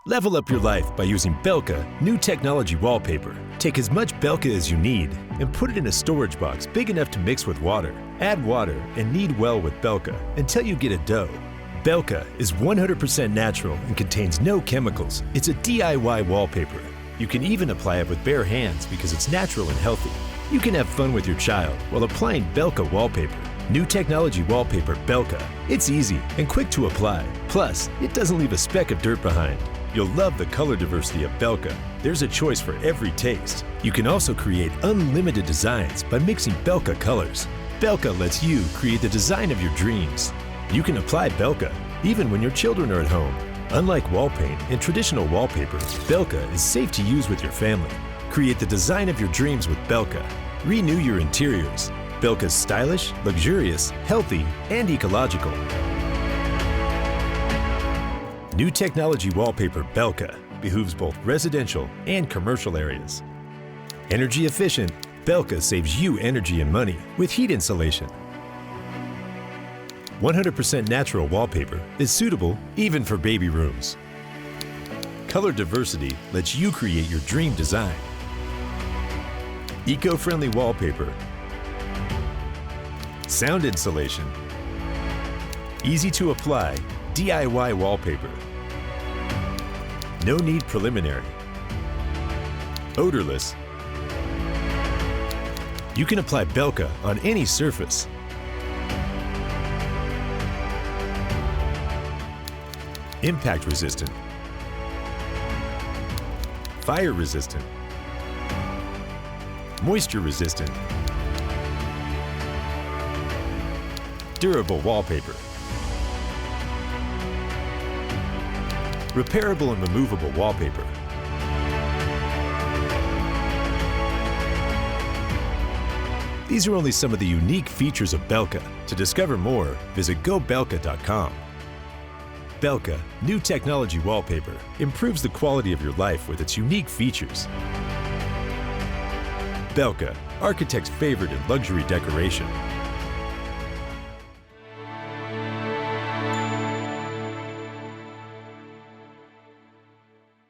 Level up your life by using BELKA New Technology Wallpaper. Take as much BELKA as you need and put it in a storage box big enough to mix with water. Add water and knead well with BELKA until you get a dough. BELKA is 100% natural and contains no chemicals. It's a DIY wallpaper. You can even apply it with bare hands because it's natural and healthy. You can have fun with your child while applying BELKA wallpaper. New Technology Wallpaper BELKA. It's easy and quick to apply. Plus, it doesn't leave a speck of dirt behind. You'll love the color diversity of BELKA. There's a choice for every taste. You can also create unlimited designs by mixing BELKA colors. BELKA lets you create the design of your dreams. You can apply BELKA even when your children are at home. Unlike wall paint and traditional wallpaper, BELKA is safe to use with your family. Create the design of your dreams with BELKA. Renew your interiors. BELKA is stylish, luxurious, healthy, and ecological. New Technology Wallpaper BELKA behooves both residential and commercial areas. Energy efficient, BELKA saves you energy and money with heat insulation. 100% natural wallpaper is suitable even for baby rooms. Color diversity lets you create your dream design. Eco-friendly wallpaper. Sound insulation. Easy to apply DIY wallpaper. No need preliminary. Odorless. You can apply BELKA on any surface. Impact resistant. Fire resistant. Moisture resistant. Durable wallpaper. Repairable and removable wallpaper. These are only some of the unique features of BELKA. To discover more, visit gobelka.com. BELKA New Technology Wallpaper improves the quality of your life with its unique features. BELKA, architect's favorite in luxury decoration.